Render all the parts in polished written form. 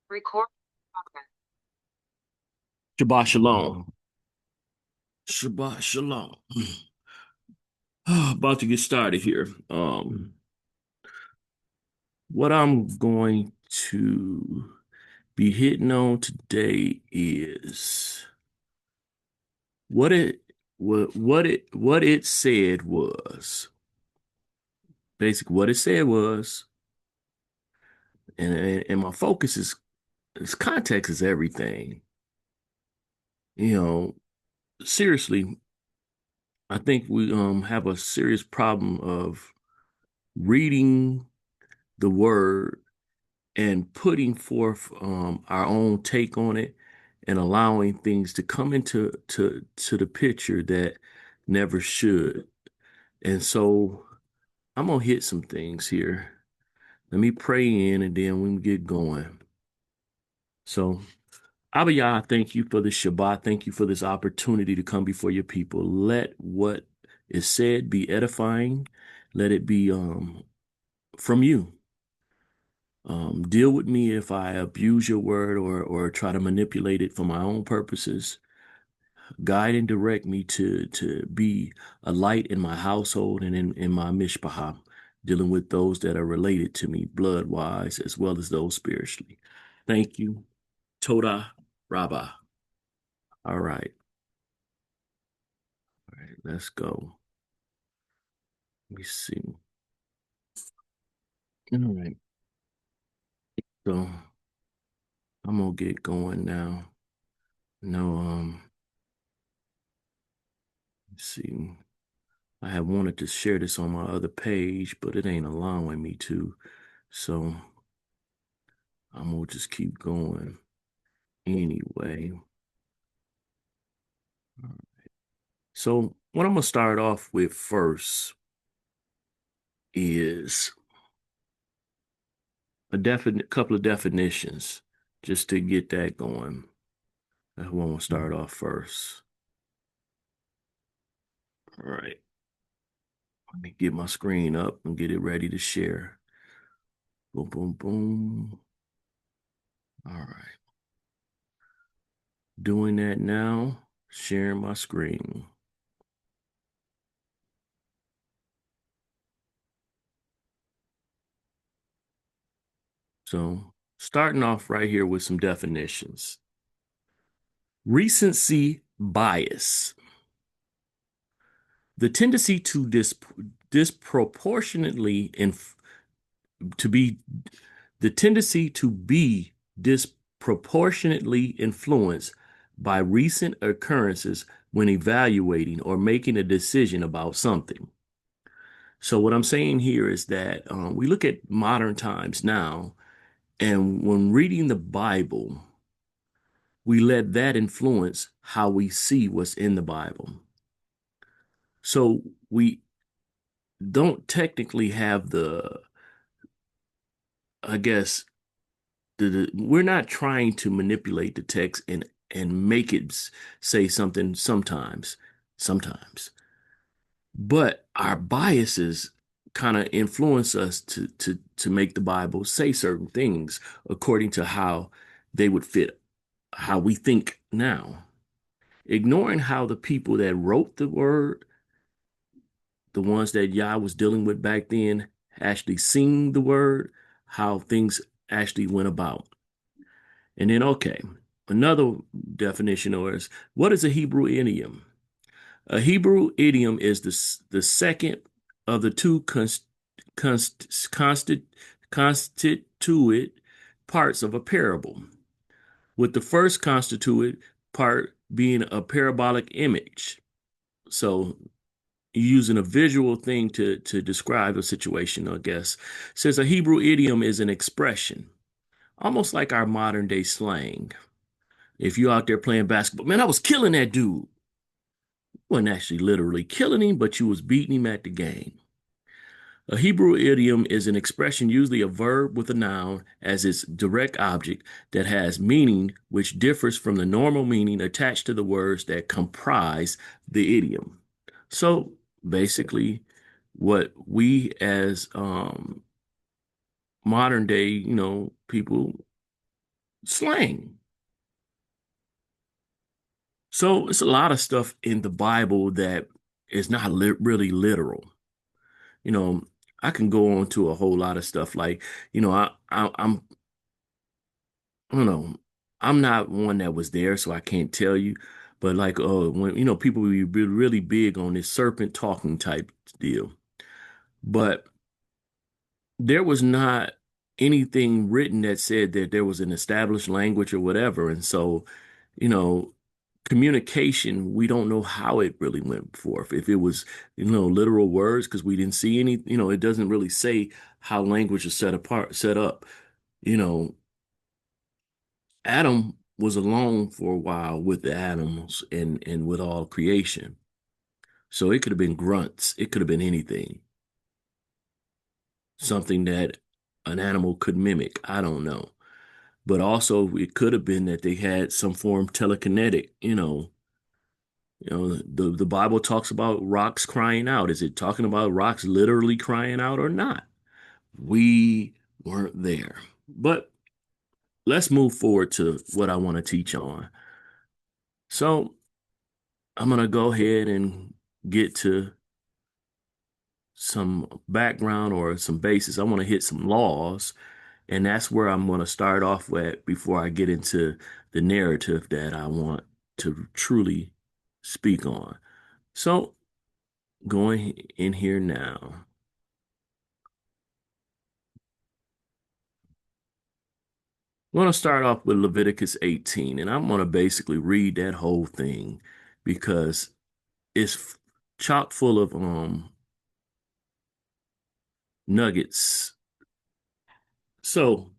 Record progress. Shabbat shalom. Shabbat shalom. About to get started here. What I'm going to be hitting on today is what it what it said was basically what it said was, and my focus is context is everything. You know, seriously, I think we have a serious problem of reading the word and putting forth our own take on it and allowing things to come into to the picture that never should. And so I'm gonna hit some things here. Let me pray in and then we can get going. So Abba Yah, thank you for the Shabbat. Thank you for this opportunity to come before your people. Let what is said be edifying. Let it be from you. Deal with me if I abuse your word or try to manipulate it for my own purposes. Guide and direct me to be a light in my household and in my mishpachah, dealing with those that are related to me, blood-wise, as well as those spiritually. Thank you. Toda Rabbah. All right. All right, let's go. Let me see. All right. So I'm gonna get going now. No, let's see. I have wanted to share this on my other page, but it ain't allowing me to. So I'm gonna just keep going anyway. So what I'm gonna start off with first is a definite couple of definitions just to get that going. That's what I'm gonna start off first. All right. Let me get my screen up and get it ready to share. Boom, boom, boom. All right. Doing that now, sharing my screen. So, starting off right here with some definitions. Recency bias. The tendency to disproportionately to be the tendency to be disproportionately influenced by recent occurrences when evaluating or making a decision about something. So what I'm saying here is that we look at modern times now, and when reading the Bible, we let that influence how we see what's in the Bible. So we don't technically have I guess, we're not trying to manipulate the text and make it say something sometimes, but our biases kind of influence us to make the Bible say certain things according to how they would fit how we think now, ignoring how the people that wrote the word, the ones that Yah was dealing with back then, actually seen the word, how things actually went about. And then, okay, another definition is what is a Hebrew idiom? A Hebrew idiom is the second of the two constituent parts of a parable, with the first constituent part being a parabolic image. So using a visual thing to describe a situation, I guess. It says a Hebrew idiom is an expression, almost like our modern day slang. If you're out there playing basketball, man, I was killing that dude. You wasn't actually literally killing him, but you was beating him at the game. A Hebrew idiom is an expression, usually a verb with a noun as its direct object, that has meaning which differs from the normal meaning attached to the words that comprise the idiom. So basically, what we as modern day, people slang. So it's a lot of stuff in the Bible that is not really literal. You know, I can go on to a whole lot of stuff like, I don't know, I'm not one that was there, so I can't tell you. But like, when people be really big on this serpent talking type deal, but there was not anything written that said that there was an established language or whatever. And so, you know, communication, we don't know how it really went forth. If it was, literal words, because we didn't see any, it doesn't really say how language is set up. You know, Adam was alone for a while with the animals and with all creation. So it could have been grunts. It could have been anything, something that an animal could mimic. I don't know. But also it could have been that they had some form telekinetic, the Bible talks about rocks crying out. Is it talking about rocks literally crying out or not? We weren't there. But let's move forward to what I want to teach on. So I'm going to go ahead and get to some background or some basis. I want to hit some laws, and that's where I'm going to start off with before I get into the narrative that I want to truly speak on. So, going in here now, I'm going to start off with Leviticus 18, and I'm going to basically read that whole thing because it's chock full of nuggets. So,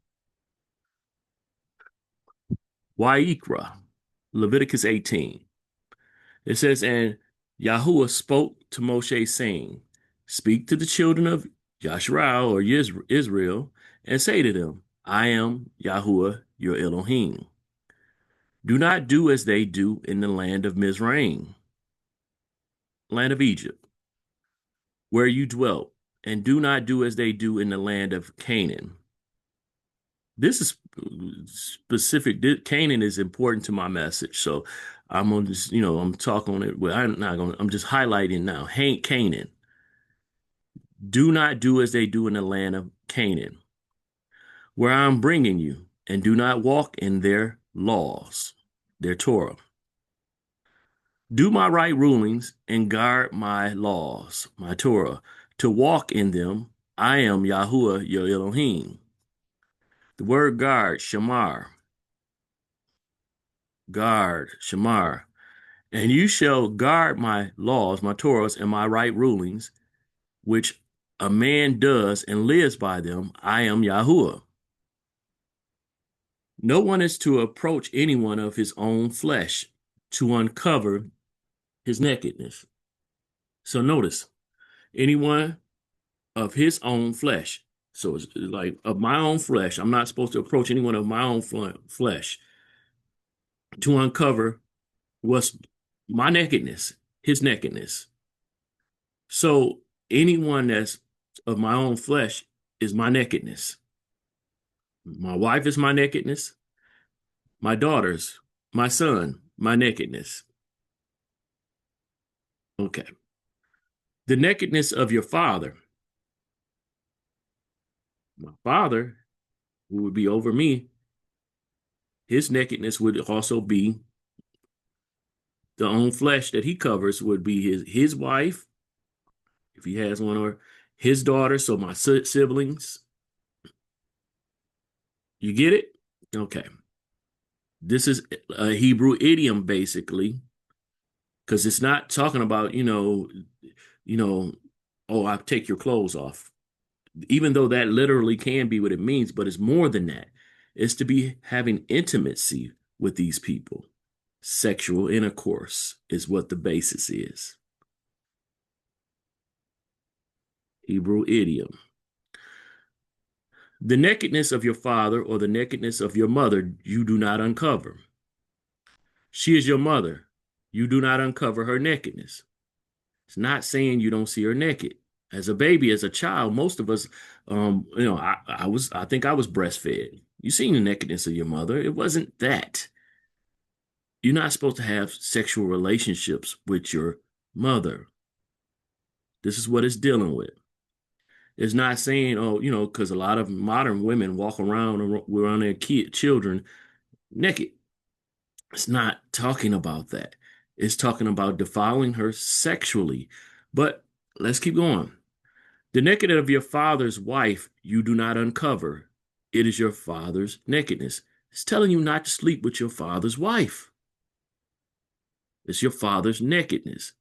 Wa'ikra, Leviticus 18. It says, and Yahuwah spoke to Moshe, saying, speak to the children of Yashrael or Israel, and say to them, I am Yahuwah your Elohim. Do not do as they do in the land of Mizraim, land of Egypt, where you dwelt, and do not do as they do in the land of Canaan. This is specific. Canaan is important to my message, so I'm gonna just, I'm talking on it. Well, I'm not gonna. I'm just highlighting now. Canaan. Do not do as they do in the land of Canaan, where I am bringing you, and do not walk in their laws, their Torah. Do my right rulings and guard my laws, my Torah, to walk in them. I am Yahuwah your Elohim. The word guard, shamar. And you shall guard my laws, my Torahs, and my right rulings, which a man does and lives by them. I am Yahuwah. No one is to approach anyone of his own flesh to uncover his nakedness. So notice, anyone of his own flesh. So it's like of my own flesh. I'm not supposed to approach anyone of my own flesh to uncover what's my nakedness, his nakedness. So anyone that's of my own flesh is my nakedness. My wife is my nakedness. My daughters, my son, my nakedness. Okay. The nakedness of your father. My father, who would be over me, his nakedness would also be the own flesh that he covers would be his wife, if he has one, or his daughter, so my siblings. You get it? Okay. This is a Hebrew idiom, basically, because it's not talking about, oh, I take your clothes off. Even though that literally can be what it means, but it's more than that. It's to be having intimacy with these people. Sexual intercourse is what the basis is. Hebrew idiom. The nakedness of your father or the nakedness of your mother, you do not uncover. She is your mother. You do not uncover her nakedness. It's not saying you don't see her naked. As a baby, as a child, most of us, I think I was breastfed. You seen the nakedness of your mother. It wasn't that. You're not supposed to have sexual relationships with your mother. This is what it's dealing with. It's not saying, oh, because a lot of modern women walk around around their children naked. It's not talking about that. It's talking about defiling her sexually. But let's keep going. The nakedness of your father's wife you do not uncover. It is your father's nakedness. It's telling you not to sleep with your father's wife. It's your father's nakedness.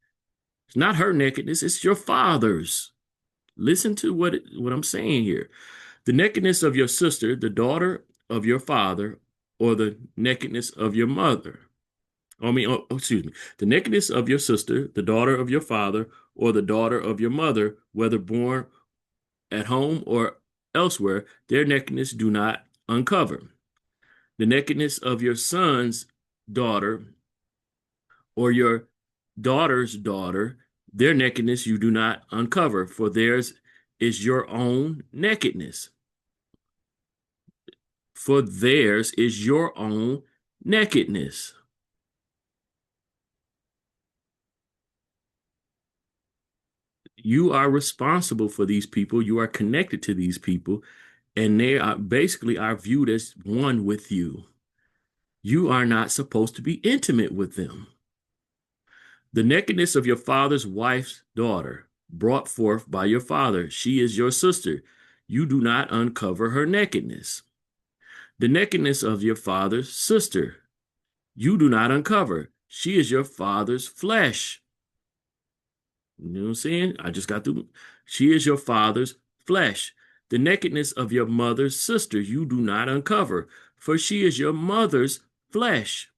It's not her nakedness, it's your father's. Listen to what I'm saying here. The nakedness of your sister, the daughter of your father, or the nakedness of your mother. Excuse me. The nakedness of your sister, the daughter of your father, or the daughter of your mother, whether born at home or elsewhere, their nakedness do not uncover. The nakedness of your son's daughter or your daughter's daughter, their nakedness you do not uncover, for theirs is your own nakedness. For theirs is your own nakedness. You are responsible for these people. You are connected to these people, and they are viewed as one with you. You are not supposed to be intimate with them. The nakedness of your father's wife's daughter, brought forth by your father, she is your sister. You do not uncover her nakedness. The nakedness of your father's sister, you do not uncover. She is your father's flesh. You know what I'm saying? I just got through. She is your father's flesh. The nakedness of your mother's sister you do not uncover, for she is your mother's flesh.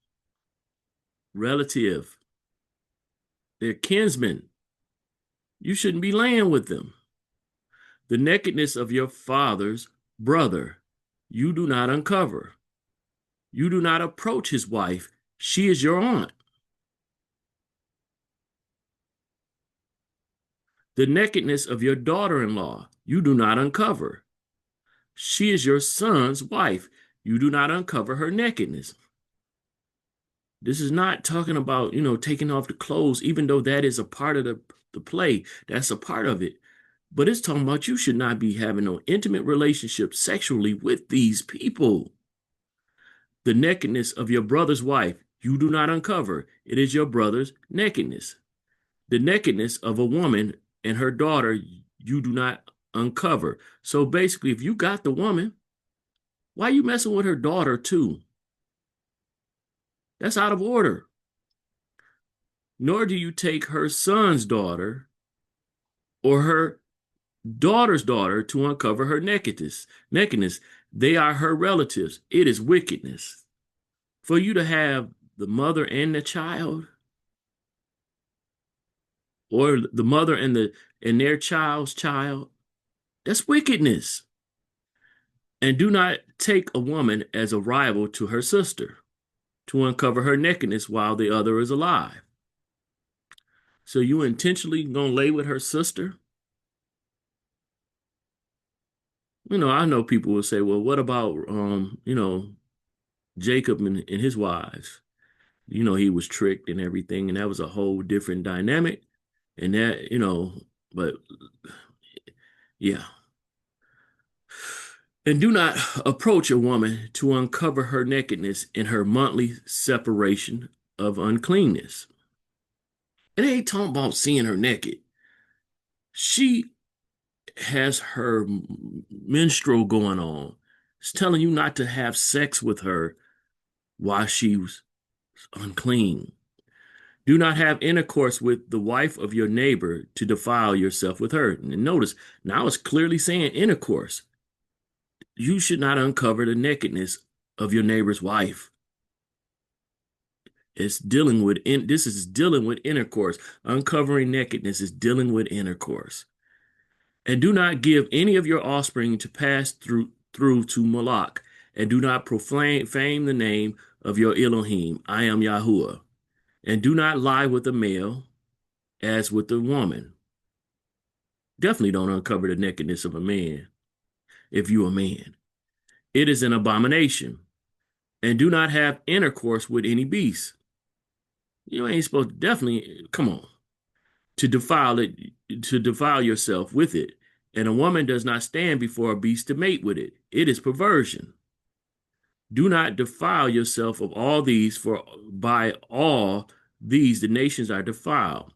Relative. They're kinsmen. You shouldn't be laying with them. The nakedness of your father's brother you do not uncover. You do not approach his wife. She is your aunt. The nakedness of your daughter-in-law you do not uncover. She is your son's wife. You do not uncover her nakedness. This is not talking about, taking off the clothes, even though that is a part of the play. That's a part of it. But it's talking about you should not be having no intimate relationship sexually with these people. The nakedness of your brother's wife, you do not uncover. It is your brother's nakedness. The nakedness of a woman and her daughter, you do not uncover. So basically, if you got the woman, why are you messing with her daughter too? That's out of order. Nor do you take her son's daughter or her daughter's daughter to uncover her nakedness. Nakedness. They are her relatives. It is wickedness. For you to have the mother and the child, or the mother and their child's child, that's wickedness. And do not take a woman as a rival to her sister to uncover her nakedness while the other is alive. So you intentionally gonna lay with her sister? I know people will say, well, what about Jacob and his wives? He was tricked and everything, and that was a whole different dynamic. And that, but yeah. And do not approach a woman to uncover her nakedness in her monthly separation of uncleanness. And it ain't talking about seeing her naked. She has her menstrual going on. It's telling you not to have sex with her while she's unclean. Do not have intercourse with the wife of your neighbor to defile yourself with her. And notice, now it's clearly saying intercourse. You should not uncover the nakedness of your neighbor's wife. This is dealing with intercourse. Uncovering nakedness is dealing with intercourse. And do not give any of your offspring to pass through to Moloch, and do not profane the name of your Elohim. I am Yahuwah. And do not lie with a male as with a woman. Definitely don't uncover the nakedness of a man if you're a man. It is an abomination. And do not have intercourse with any beast. You ain't supposed to definitely, come on, to defile it, to defile yourself with it. And a woman does not stand before a beast to mate with it. It is perversion. Do not defile yourself of all these, for by all these the nations are defiled.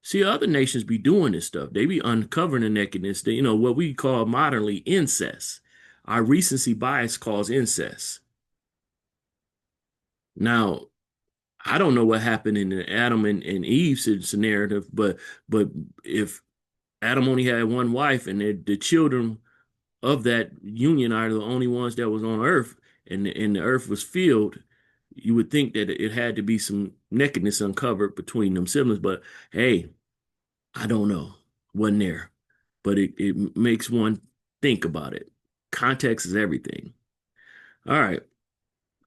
See, other nations be doing this stuff. They be uncovering the nakedness. They, what we call modernly incest. Our recency bias calls incest. Now, I don't know what happened in the Adam and Eve narrative, but if Adam only had one wife and the children of that union are the only ones that was on earth and the earth was filled, you would think that it had to be some nakedness uncovered between them siblings. But hey, I don't know. Wasn't there. But it makes one think about it. Context is everything. All right.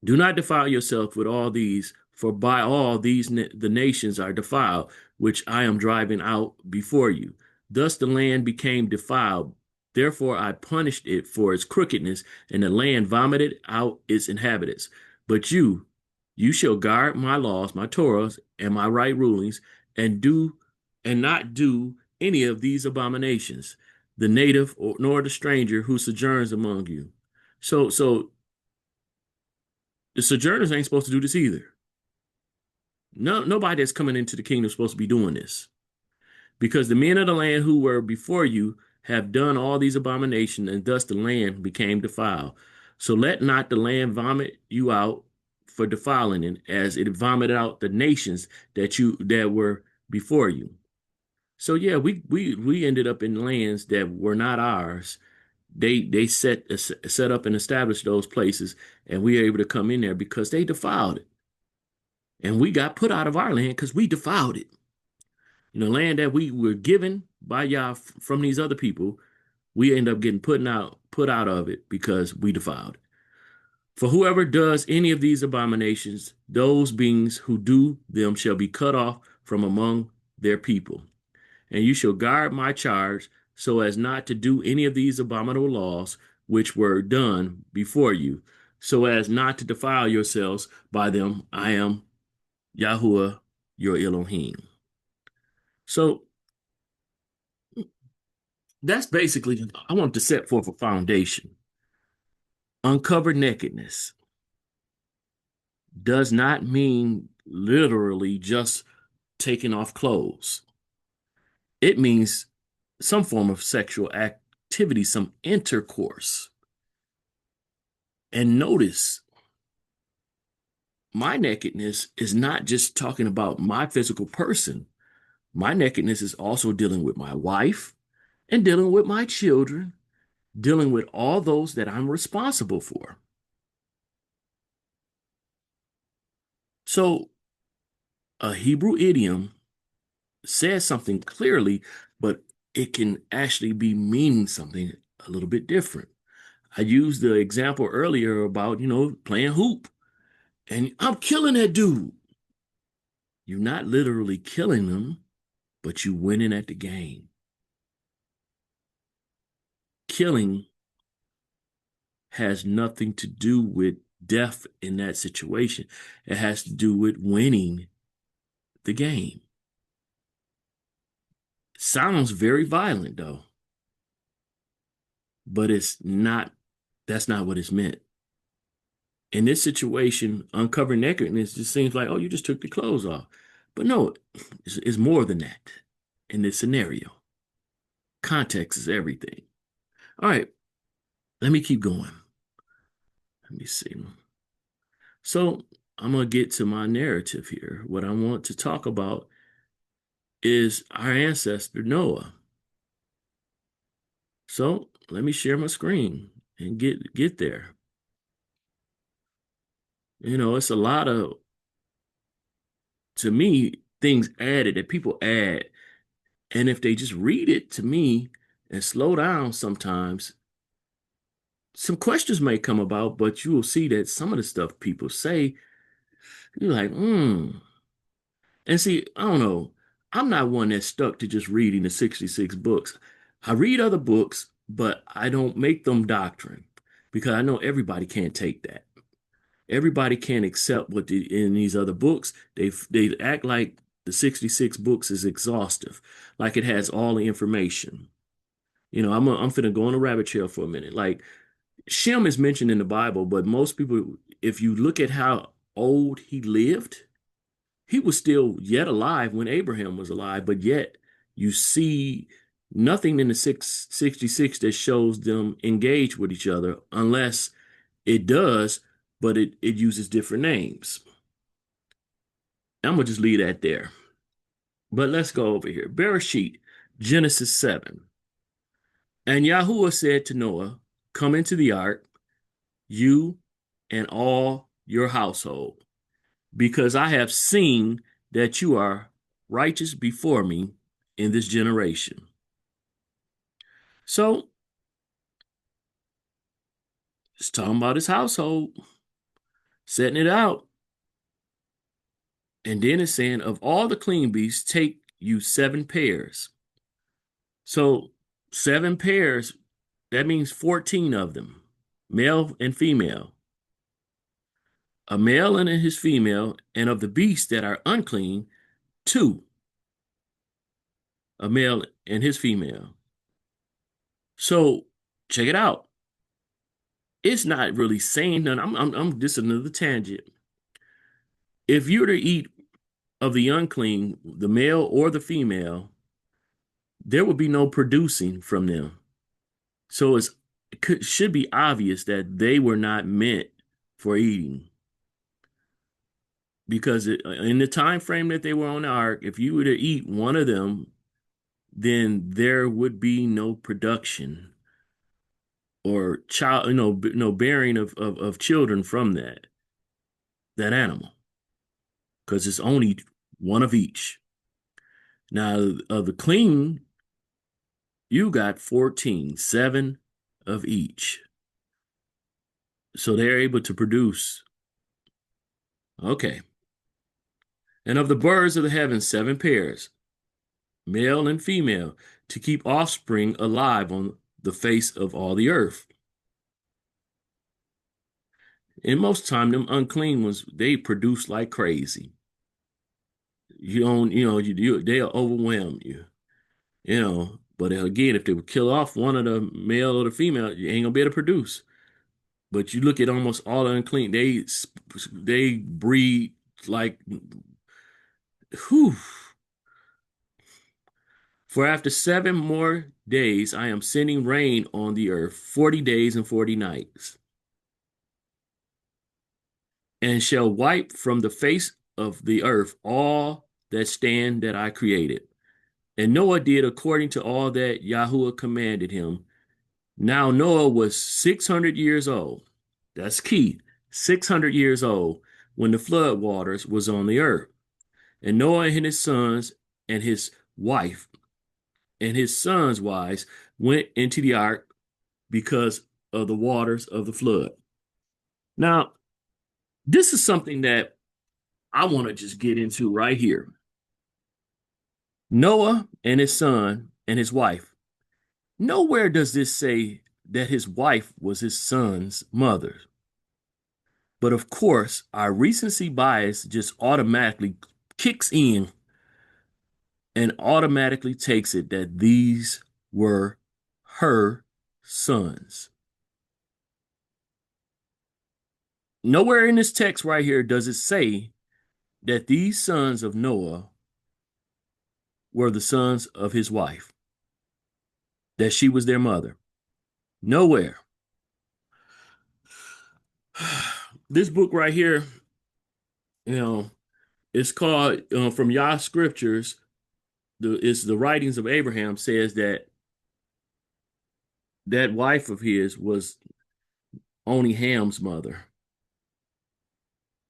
Do not defile yourself with all these, for by all these the nations are defiled, which I am driving out before you. Thus the land became defiled. Therefore I punished it for its crookedness, and the land vomited out its inhabitants. But you shall guard my laws, my Torahs, and my right rulings, and not do any of these abominations, the native nor the stranger who sojourns among you. So the sojourners ain't supposed to do this either. No, nobody that's coming into the kingdom is supposed to be doing this. Because the men of the land who were before you have done all these abominations, and thus the land became defiled. So let not the land vomit you out for defiling it, as it vomited out the nations that were before you. So yeah, we ended up in lands that were not ours. They set up and established those places, and we were able to come in there because they defiled it. And we got put out of our land because we defiled it. Land that we were given by Yah from these other people, we end up getting put out of it because we defiled it. For whoever does any of these abominations, those beings who do them shall be cut off from among their people. And you shall guard my charge so as not to do any of these abominable laws which were done before you, so as not to defile yourselves by them. I am Yahuwah, your Elohim. So that's basically, I want to set forth a foundation. Uncovered nakedness does not mean literally just taking off clothes. It means some form of sexual activity, some intercourse. And notice, my nakedness is not just talking about my physical person. My nakedness is also dealing with my wife and dealing with my children, dealing with all those that I'm responsible for. So a Hebrew idiom says something clearly, but it can actually be meaning something a little bit different. I used the example earlier about, playing hoop, and I'm killing that dude. You're not literally killing them, but you winning at the game. Killing has nothing to do with death in that situation. It has to do with winning the game. Sounds very violent though, but that's not what it's meant. In this situation, uncover nakedness just seems like, oh, you just took the clothes off. But no, it's more than that in this scenario. Context is everything. All right, let me keep going. Let me see. So I'm going to get to my narrative here. What I want to talk about is our ancestor Noah. So let me share my screen and get there. It's a lot of, to me, things added that people add. And if they just read it to me and slow down sometimes, some questions may come about, but you will see that some of the stuff people say, you're like, And see, I don't know. I'm not one that's stuck to just reading the 66 books. I read other books, but I don't make them doctrine. because I know everybody can't take that. Everybody can't accept what in these other books. They act like the 66 books is exhaustive, like it has all the information. I'm finna go on a rabbit trail for a minute. Like Shem is mentioned in the Bible, but most people, if you look at how old he lived, he was still yet alive when Abraham was alive, but yet you see nothing in the 666 that shows them engaged with each other, unless it does, but it uses different names. I'm gonna just leave that there. But let's go over here. Bereshit, Genesis 7. And Yahuwah said to Noah, come into the ark, you and all your household, because I have seen that you are righteous before me in this generation. So it's talking about his household, setting it out. And then it's saying, of all the clean beasts, take you 7 pairs. So 7 pairs, that means 14 of them, male and female. A male and his female, and of the beasts that are unclean, two, a male and his female. So check it out. It's not really saying that I'm just another tangent. If you were to eat of the unclean, the male or the female, there would be no producing from them. So should be obvious that they were not meant for eating, because in the time frame that they were on the ark, if you were to eat one of them, then there would be no production or child, no bearing of children from that animal, because it's only one of each. Now, of the clean, you got 14, 7 of each. So they're able to produce. Okay. And of the birds of the heavens, 7 pairs, male and female, to keep offspring alive on the face of all the earth. And most time, them unclean ones, they produce like crazy. You don't, they'll overwhelm you, But again, if they would kill off one of the male or the female, you ain't gonna be able to produce. But you look at almost all the unclean, they breed like, whew. For after 7 more days, I am sending rain on the earth, 40 days and 40 nights, and shall wipe from the face of the earth all that stand that I created. And Noah did according to all that Yahuwah commanded him. Now Noah was 600 years old. That's key. 600 years old when the flood waters was on the earth. And Noah and his sons and his wife and his sons' wives went into the ark because of the waters of the flood. Now, this is something that I want to just get into right here. Noah and his son and his wife. Nowhere does this say that his wife was his son's mother. But of course, our recency bias just automatically kicks in and automatically takes it that these were her sons. Nowhere in this text right here does it say that these sons of Noah were the sons of his wife, that she was their mother. Nowhere. This book right here, you know, it's called from Yah Scriptures. It's the writings of Abraham says that that wife of his was only Ham's mother.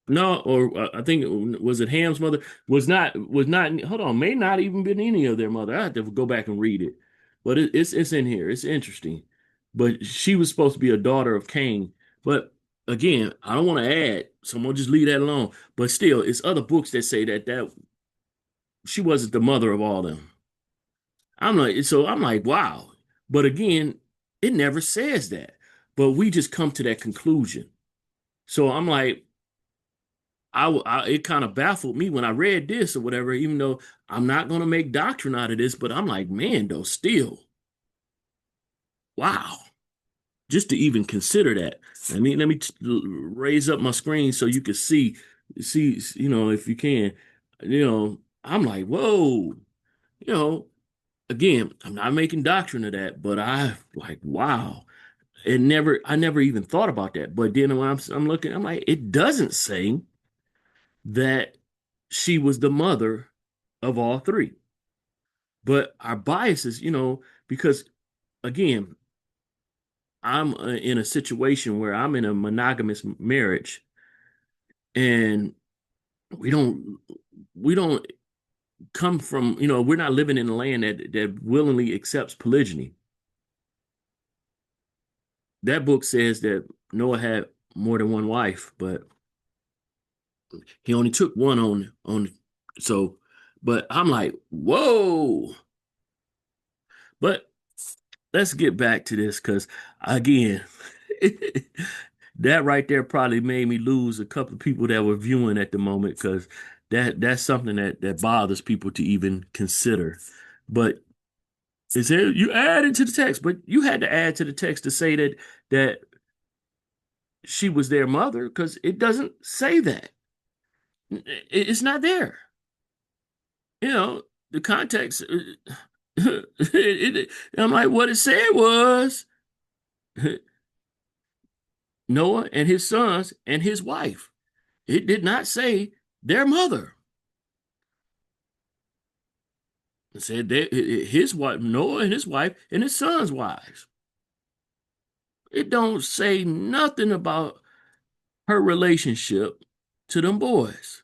No, or I think was it Ham's mother? Was not. Hold on, may not even been any of their mother. I have to go back and read it, but it's in here. It's interesting. But she was supposed to be a daughter of Cain. But again, I don't want to add, so I'm gonna just leave that alone. But still, it's other books that say that she wasn't the mother of all them. I'm like, wow. But again, it never says that. but we just come to that conclusion. So I'm like, it kind of baffled me when I read this or whatever, even though I'm not going to make doctrine out of this, but I'm like, man, though, still, wow, just to even consider that. Raise up my screen so you can see, if you can, I'm like, whoa, you know, again, I'm not making doctrine of that, but I like, wow. I never even thought about that. But then when I'm looking, I'm like, it doesn't say that she was the mother of all three. But our biases, because again, I'm in a situation where I'm in a monogamous marriage, and we don't we don't come from, we're not living in a land that willingly accepts polygyny. That book says that Noah had more than one wife, but he only took one on so but I'm like, whoa. But let's get back to this because again, that right there probably made me lose a couple of people that were viewing at the moment because that's something that bothers people to even consider. But it said you add into the text, but you had to add to the text to say that she was their mother because it doesn't say that. It's not there. The context. I'm like, what it said was Noah and his sons and his wife. It did not say their mother. It said that his wife, Noah and his sons' wives. It don't say nothing about her relationship to them boys.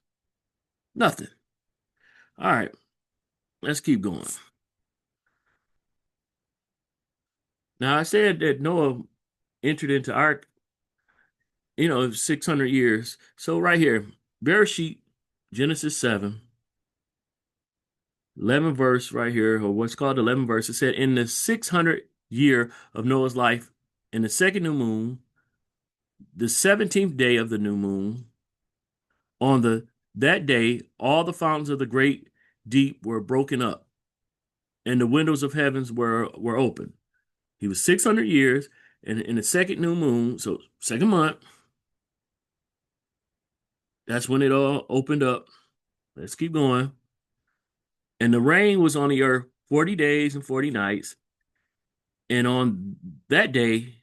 Nothing. All right, let's keep going. Now I said that Noah entered into ark, 600 years. So right here, Bereshit, Genesis 7, 11 verse right here, or what's called 11 verse, it said, in the 600th year of Noah's life, in the second new moon, the 17th day of the new moon, on that day, all the fountains of the great deep were broken up, and the windows of heavens were open. He was 600 years, and in the second new moon, so second month, that's when it all opened up. Let's keep going. And the rain was on the earth 40 days and 40 nights. And on that day,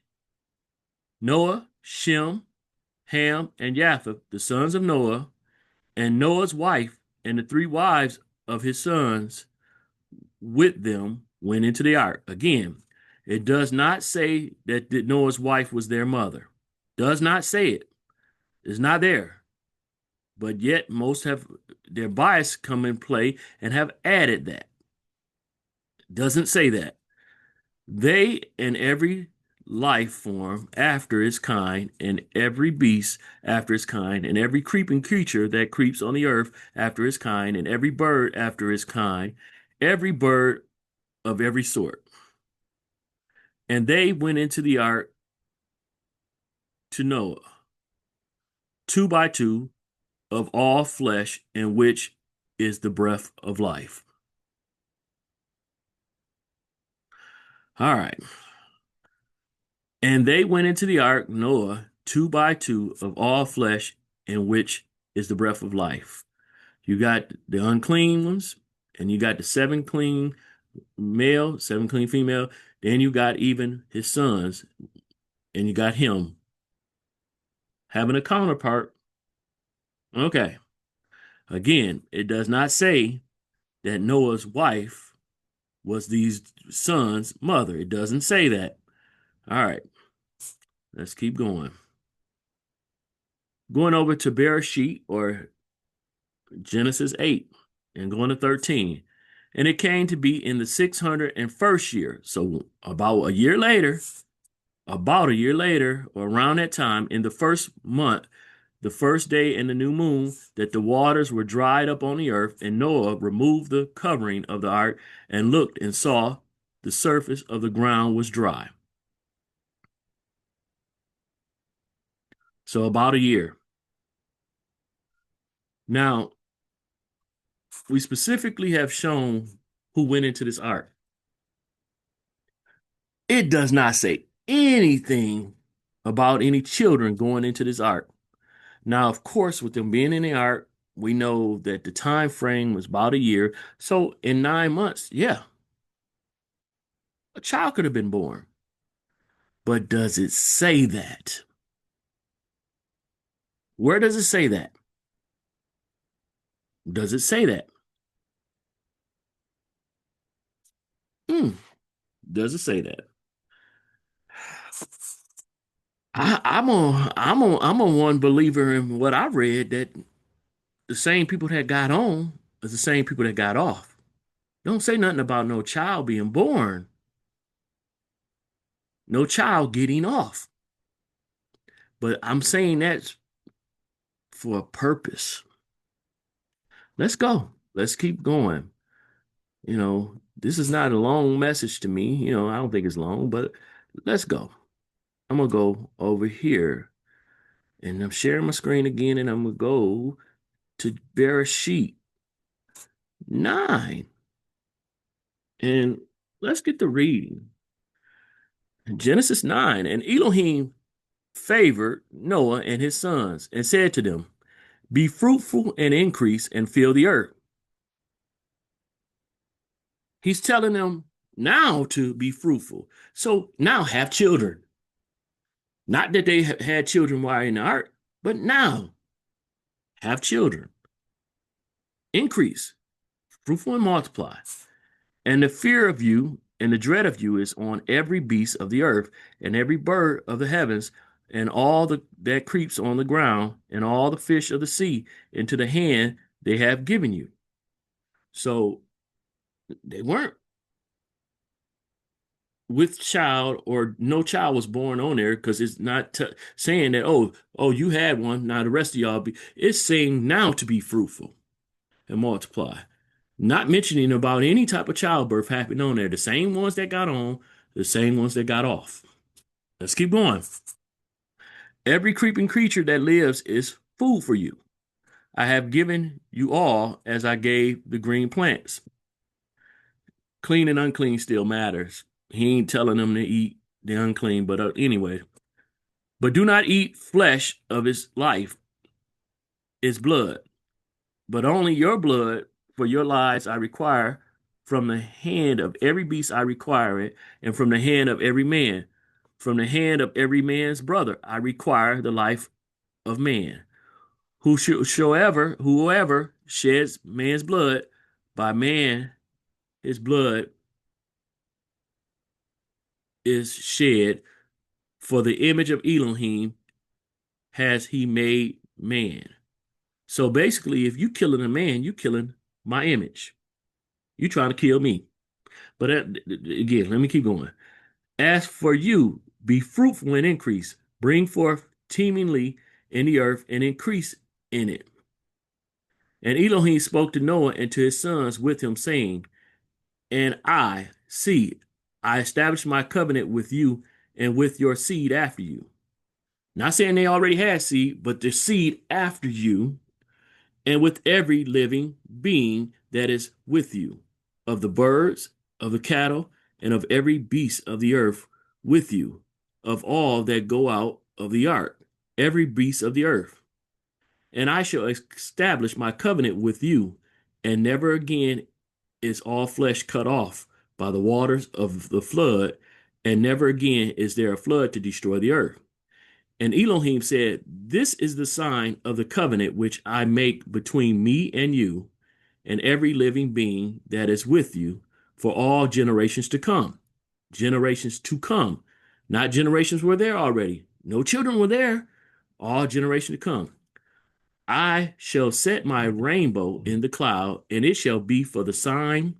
Noah, Shem, Ham, and Japheth, the sons of Noah, and Noah's wife, and the three wives of his sons with them went into the ark. Again, it does not say that Noah's wife was their mother. Does not say it. It's not there. But yet most have their bias come in play and have added that. Doesn't say that. They and every life form after its kind, and every beast after its kind, and every creeping creature that creeps on the earth after its kind, and every bird after its kind, every bird of every sort. And they went into the ark to Noah, two by two, of all flesh, in which is the breath of life. All right. And they went into the ark, Noah, two by two, of all flesh, in which is the breath of life. You got the unclean ones, and you got the seven clean male, seven clean female. Then you got even his sons, and you got him having a counterpart. Okay. Again, it does not say that Noah's wife was these sons' mother. It doesn't say that. All right. Let's keep going. Going over to Bereshit, or Genesis 8, and going to 13. And it came to be in the 601st year. So about a year later, or around that time, in the first month, the first day in the new moon, that the waters were dried up on the earth, and Noah removed the covering of the ark and looked and saw the surface of the ground was dry. So about a year. Now, we specifically have shown who went into this ark. It does not say anything about any children going into this ark. Now, of course, with them being in the ark, we know that the time frame was about a year. So in 9 months, yeah, a child could have been born. But does it say that? Where does it say that? Does it say that? Hmm. Does it say that? I'm a one believer in what I read that the same people that got on is the same people that got off. Don't say nothing about no child being born, no child getting off. But I'm saying that's for a purpose. Let's go. Let's keep going. This is not a long message to me. I don't think it's long, but let's go. I'm gonna go over here and I'm sharing my screen again, and I'm gonna go to Bereshit 9. And let's get to reading. Genesis 9. And Elohim favored Noah and his sons and said to them, be fruitful and increase and fill the earth. He's telling them now to be fruitful. So now have children. Not that they had children while in the ark, but now have children. Increase, fruitful and multiply. And the fear of you and the dread of you is on every beast of the earth and every bird of the heavens and all that creeps on the ground and all the fish of the sea into the hand they have given you. So they weren't with child or no child was born on there because it's not saying that, oh, you had one. Now the rest of y'all be. It's saying now to be fruitful and multiply. Not mentioning about any type of childbirth happening on there. The same ones that got on, the same ones that got off. Let's keep going. Every creeping creature that lives is food for you. I have given you all as I gave the green plants. Clean and unclean still matters. He ain't telling them to eat the unclean, but anyway. But do not eat flesh of its life, its blood, but only your blood for your lives I require from the hand of every beast I require it, and from the hand of every man. From the hand of every man's brother I require the life of man. Whoever sheds man's blood, by man his blood is shed, for the image of Elohim has he made man. So basically, if you killing a man, you killing my image. You trying to kill me. But again, let me keep going. As for you, be fruitful and increase. Bring forth teemingly in the earth and increase in it. And Elohim spoke to Noah and to his sons with him, saying, and I establish my covenant with you and with your seed after you. Not saying they already had seed, but the seed after you, and with every living being that is with you, of the birds, of the cattle, and of every beast of the earth with you, of all that go out of the ark, every beast of the earth. And I shall establish my covenant with you, and never again is all flesh cut off by the waters of the flood, and never again is there a flood to destroy the earth. And Elohim said, this is the sign of the covenant which I make between me and you and every living being that is with you for all generations to come. Generations to come. Not generations were there already. No children were there. All generations to come. I shall set my rainbow in the cloud, and it shall be for the sign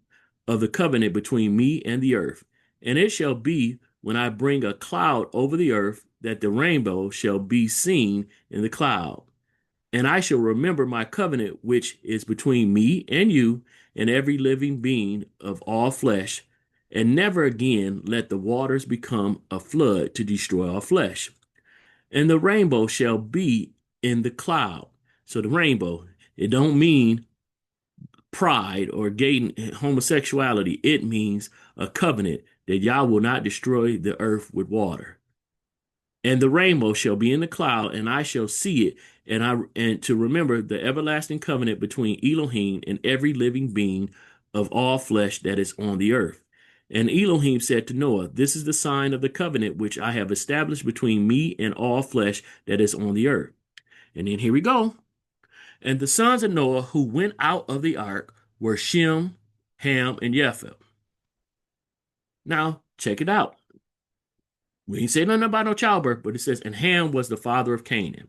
of the covenant between me and the earth. And it shall be when I bring a cloud over the earth that the rainbow shall be seen in the cloud. And I shall remember my covenant which is between me and you and every living being of all flesh, and never again let the waters become a flood to destroy all flesh. And the rainbow shall be in the cloud. So the rainbow, it don't mean pride or gain homosexuality. It means a covenant that Yah will not destroy the earth with water. And the rainbow shall be in the cloud, and I shall see it, and to remember the everlasting covenant between Elohim and every living being of all flesh that is on the earth. And Elohim said to Noah, This is the sign of the covenant which I have established between me and all flesh that is on the earth. And then here we go. And the sons of Noah who went out of the ark were Shem, Ham, and Japheth. Now, check it out. We ain't say nothing about no childbirth, but it says, and Ham was the father of Canaan.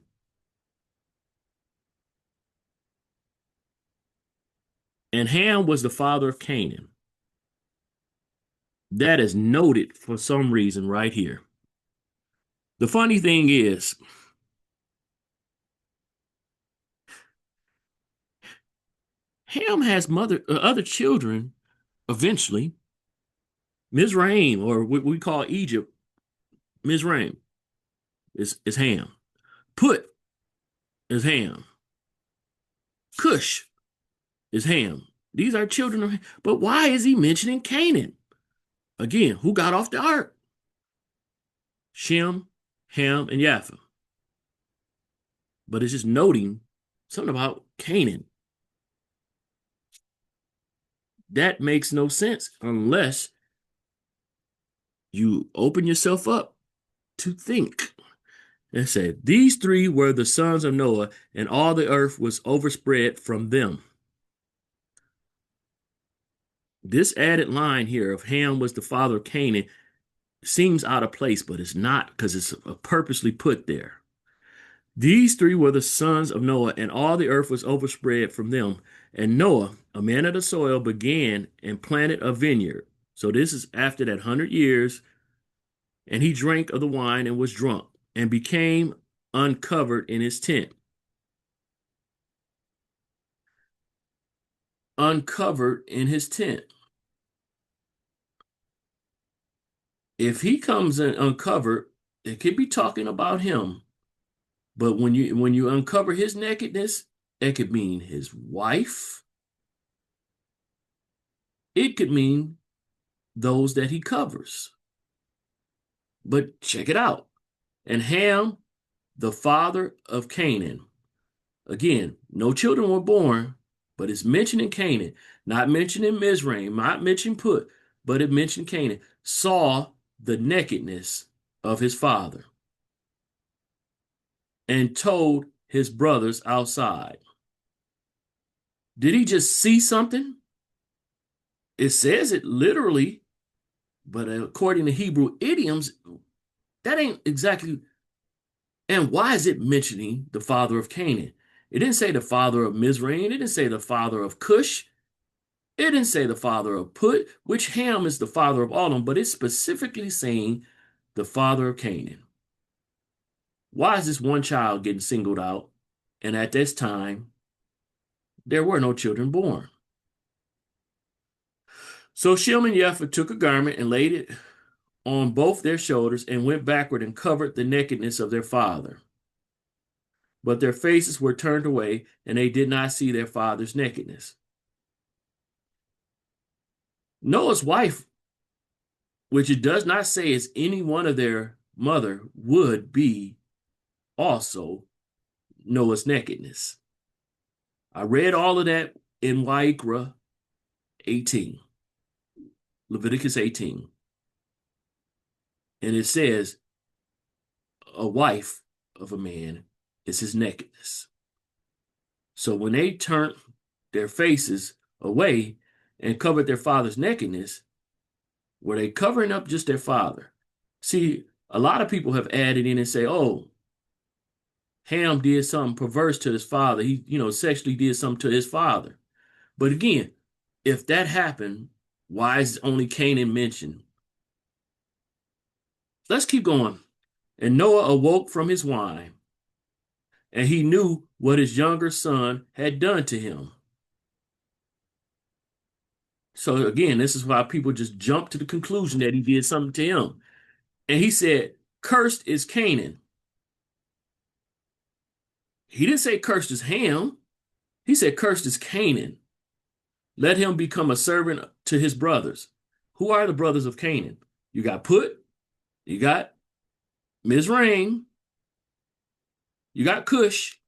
And Ham was the father of Canaan. That is noted for some reason right here. The funny thing is, Ham has other children eventually. Mizraim, or what we call Egypt, Mizraim is Ham. Put is Ham. Cush is Ham. These are children of Ham. But why is he mentioning Canaan? Again, who got off the ark? Shem, Ham, and Japheth. But it's just noting something about Canaan. That makes no sense unless you open yourself up to think. It said, These three were the sons of Noah, and all the earth was overspread from them. This added line here of Ham was the father of Canaan seems out of place, but it's not, because it's purposely put there. These three were the sons of Noah, and all the earth was overspread from them. And Noah, a man of the soil, began and planted a vineyard. So this is after that 100 years. And he drank of the wine and was drunk, and became uncovered in his tent. Uncovered in his tent. If he comes in uncovered, it could be talking about him. But when you uncover his nakedness, it could mean his wife. It could mean those that he covers. But check it out. And Ham, the father of Canaan. Again, no children were born, but it's mentioning Canaan, not mentioning Mizraim, not mentioning Put, but it mentioned Canaan, saw the nakedness of his father and told his brothers outside. Did he just see something? It says it literally, but according to Hebrew idioms, that ain't exactly. And why is it mentioning the father of Canaan? It didn't say the father of Mizraim. It didn't say the father of Cush. It didn't say the father of Put, which Ham is the father of all of them, but it's specifically saying the father of Canaan. Why is this one child getting singled out? And at this time, there were no children born. So Shem and Japheth took a garment and laid it on both their shoulders and went backward and covered the nakedness of their father. But their faces were turned away, and they did not see their father's nakedness. Noah's wife, which it does not say is any one of their mother, would be also Noah's nakedness. I read all of that in Wa'ikra 18, Leviticus 18. And it says, a wife of a man is his nakedness. So when they turned their faces away and covered their father's nakedness, were they covering up just their father? See, a lot of people have added in and say, oh, Ham did something perverse to his father. He, sexually did something to his father. But again, if that happened, why is only Canaan mentioned? Let's keep going. And Noah awoke from his wine, and he knew what his younger son had done to him. So again, this is why people just jump to the conclusion that he did something to him. And he said, Cursed is Canaan. He didn't say cursed is Ham. He said cursed is Canaan. Let him become a servant to his brothers. Who are the brothers of Canaan? You got Put, you got Mizraim, you got Cush.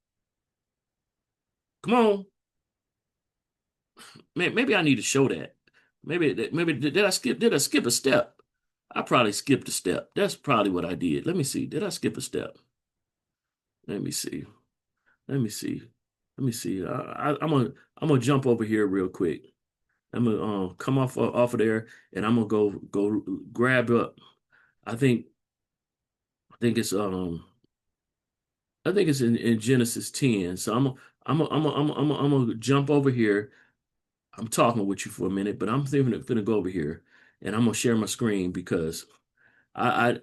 Come on. Man, maybe I need to show that. Maybe did I skip a step? I probably skipped a step. That's probably what I did. Let me see. Did I skip a step? Let me see. Let me see. Let me see. I'm gonna jump over here real quick. I'm gonna come off of there, and I'm gonna go grab up. I think I think it's in Genesis 10. So I'm gonna jump over here. I'm talking with you for a minute, but I'm thinking gonna go over here, and I'm gonna share my screen because I I,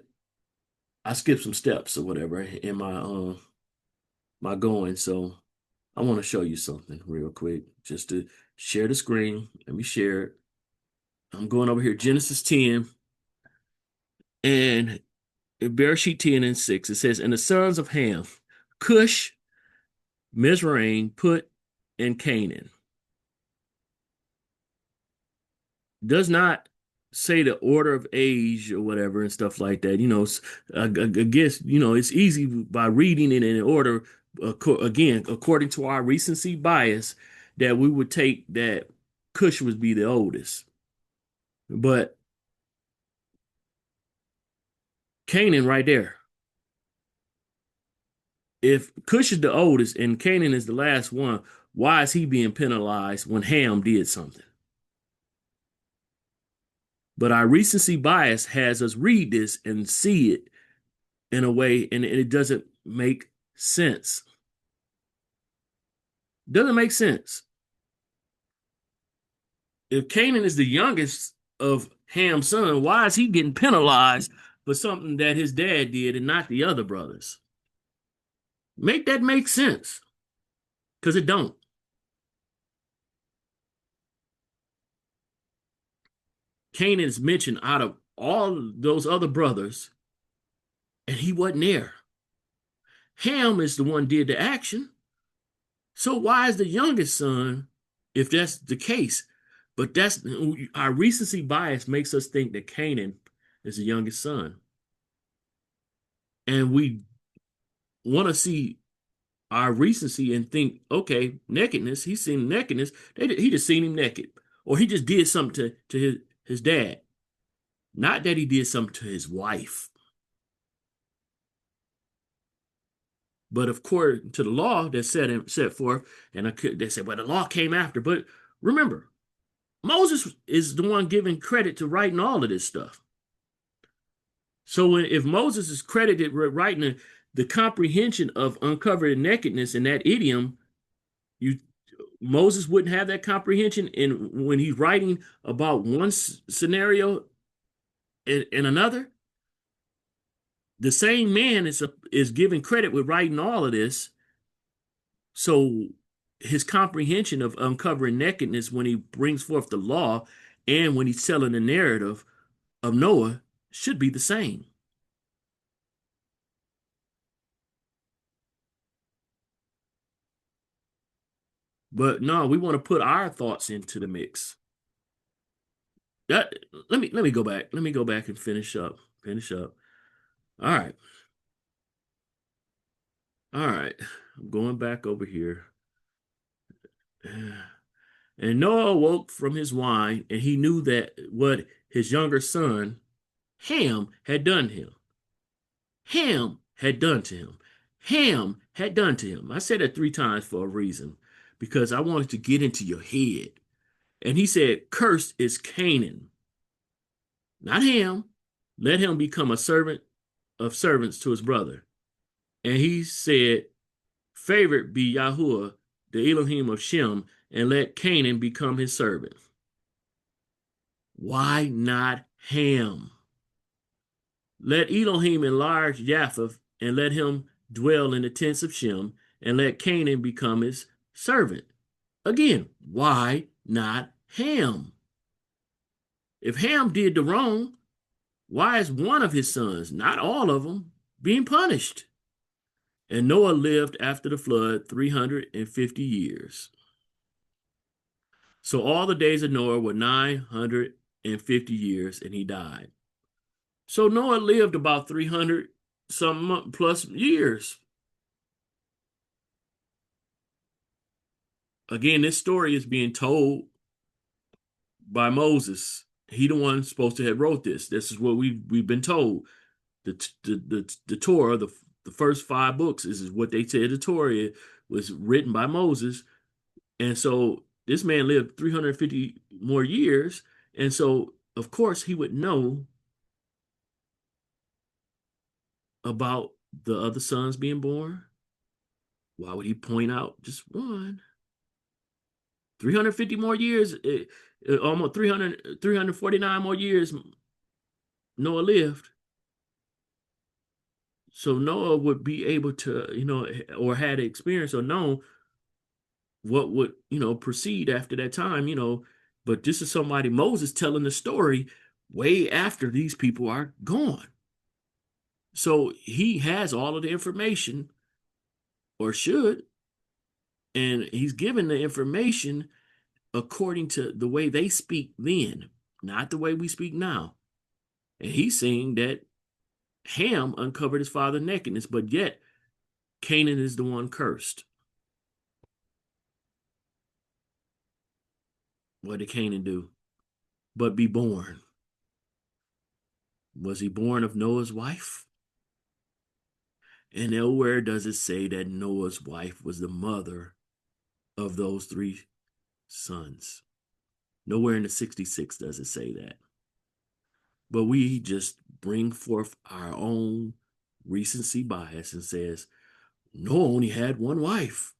I skipped some steps or whatever in my going. So I want to show you something real quick, just to share the screen. Let me share it. I'm going over here, Genesis 10, and in Bereshit 10 and 6, it says, and the sons of Ham, Cush, Mizraim, Put, and Canaan. Does not say the order of age or whatever and stuff like that. I guess, it's easy by reading it in order, again, according to our recency bias, that we would take that Cush would be the oldest. But Canaan right there. If Cush is the oldest and Canaan is the last one, why is he being penalized when Ham did something? But our recency bias has us read this and see it in a way, and it doesn't make sense. Doesn't make sense. If Canaan is the youngest of Ham's son, why is he getting penalized for something that his dad did and not the other brothers? Make that make sense, because it don't. Canaan is mentioned out of all those other brothers, and he wasn't there. Ham is the one did the action. So why is the youngest son, if that's the case? But that's our recency bias makes us think that Canaan is the youngest son. And we want to see our recency and think, okay, nakedness, he's seen nakedness. He just seen him naked. Or he just did something to his dad. Not that he did something to his wife. But according to the law that set forth, and they said, well, the law came after. But remember, Moses is the one giving credit to writing all of this stuff. So if Moses is credited with writing the comprehension of uncovered nakedness in that idiom, you Moses wouldn't have that comprehension. And when he's writing about one scenario in another, the same man is given credit with writing all of this. So his comprehension of uncovering nakedness when he brings forth the law and when he's telling the narrative of Noah should be the same. But no, we want to put our thoughts into the mix. That let me go back. Let me go back and finish up. Finish up. All right. All right. I'm going back over here. And Noah awoke from his wine, and he knew that what his younger son, Ham, had done to him. Ham had done to him. Ham had done to him. I said that 3 times for a reason, because I wanted to get into your head. And he said, cursed is Canaan, not Ham. Let him become a servant of servants to his brother. And he said, favored be Yahuwah, the Elohim of Shem, and let Canaan become his servant. Why not Ham? Let Elohim enlarge Japheth, and let him dwell in the tents of Shem, and let Canaan become his servant. Again, why not Ham? If Ham did the wrong, why is one of his sons, not all of them, being punished? And Noah lived after the flood 350 years. So all the days of Noah were 950 years, and he died. So Noah lived about 300 some plus years. Again, this story is being told by Moses. He the one supposed to have wrote this. This is what we've been told. The Torah, the first five books, is what they said the Torah was written by Moses. And so this man lived 350 more years. And so, of course, he would know about the other sons being born. Why would he point out just one? 350 more years, almost 349 more years Noah lived. So Noah would be able to, or had experience or known what would, proceed after that time, But this is somebody, Moses, telling the story way after these people are gone. So he has all of the information, or should, and he's given the information according to the way they speak then, not the way we speak now. And he's saying that Ham uncovered his father's nakedness, but yet Canaan is the one cursed. What did Canaan do? But be born. Was he born of Noah's wife? And nowhere does it say that Noah's wife was the mother of those three sons. Nowhere in the 66 does it say that. But we just bring forth our own recency bias and says, Noah only had one wife,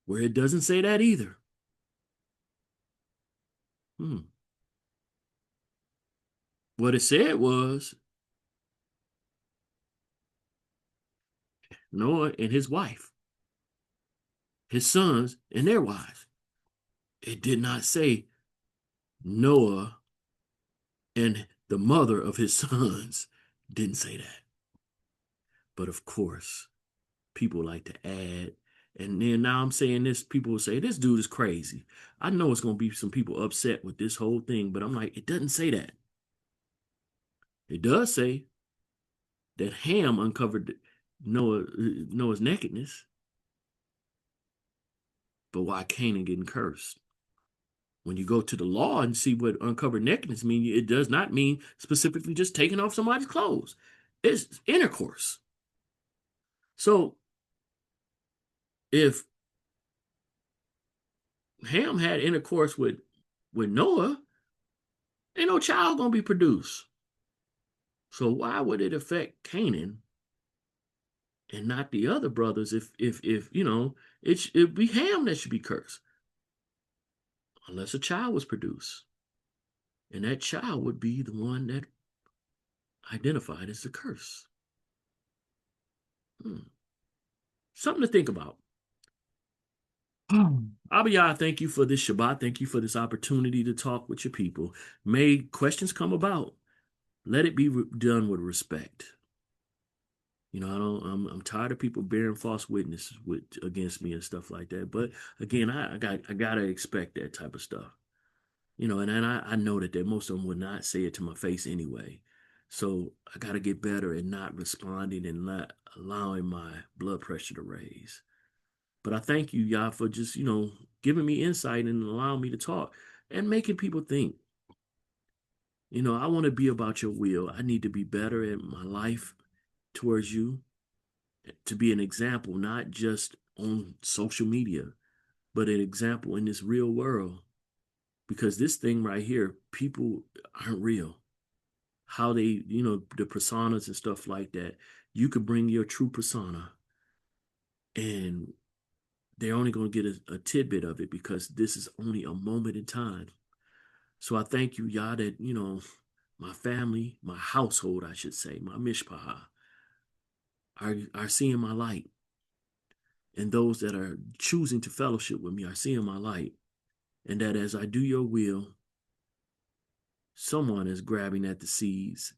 where it doesn't say that either. What it said was Noah and his wife, his sons and their wives. It did not say Noah and the mother of his sons. Didn't say that. But of course, people like to add. And then now I'm saying this, people will say, this dude is crazy. I know it's going to be some people upset with this whole thing, but I'm like, it doesn't say that. It does say that Ham uncovered Noah's nakedness. But why Canaan getting cursed? When you go to the law and see what uncovered nakedness means, it does not mean specifically just taking off somebody's clothes. It's intercourse. So if Ham had intercourse with Noah, ain't no child gonna be produced. So why would it affect Canaan and not the other brothers if it'd be Ham that should be cursed unless a child was produced, and that child would be the one that identified as the curse. Something to think about. Abiyah, thank you for this Shabbat. Thank you for this opportunity to talk with your people. May questions come about. Let it be done with respect. I'm tired of people bearing false witness against me and stuff like that. But again, I gotta expect that type of stuff. And I know that most of them would not say it to my face anyway. So I gotta get better at not responding and not allowing my blood pressure to raise. But I thank you, Yah, for just, giving me insight and allowing me to talk and making people think. I want to be about your will. I need to be better at my life towards you, to be an example, not just on social media, but an example in this real world. Because this thing right here, people aren't real. How they, the personas and stuff like that, you could bring your true persona and they're only going to get a tidbit of it because this is only a moment in time. So I thank you, Yah, that, my family, my household, I should say, my mishpacha, are seeing my light. And those that are choosing to fellowship with me are seeing my light. And that as I do your will, someone is grabbing at the seeds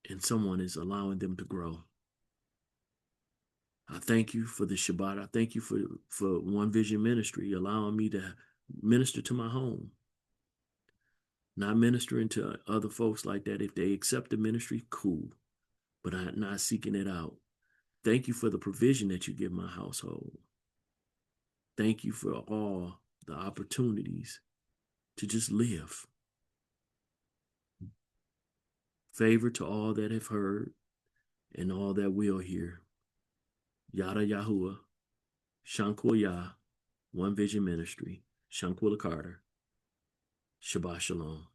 and someone is allowing them to grow. I thank you for the Shabbat. I thank you for One Vision Ministry, allowing me to minister to my home, not ministering to other folks like that. If they accept the ministry, cool, but I'm not seeking it out. Thank you for the provision that you give my household. Thank you for all the opportunities to just live. Favor to all that have heard and all that will hear. Yada Yahuwah, Shankwa Yah, One Vision Ministry, Shankwilla Carter, Shabbat Shalom.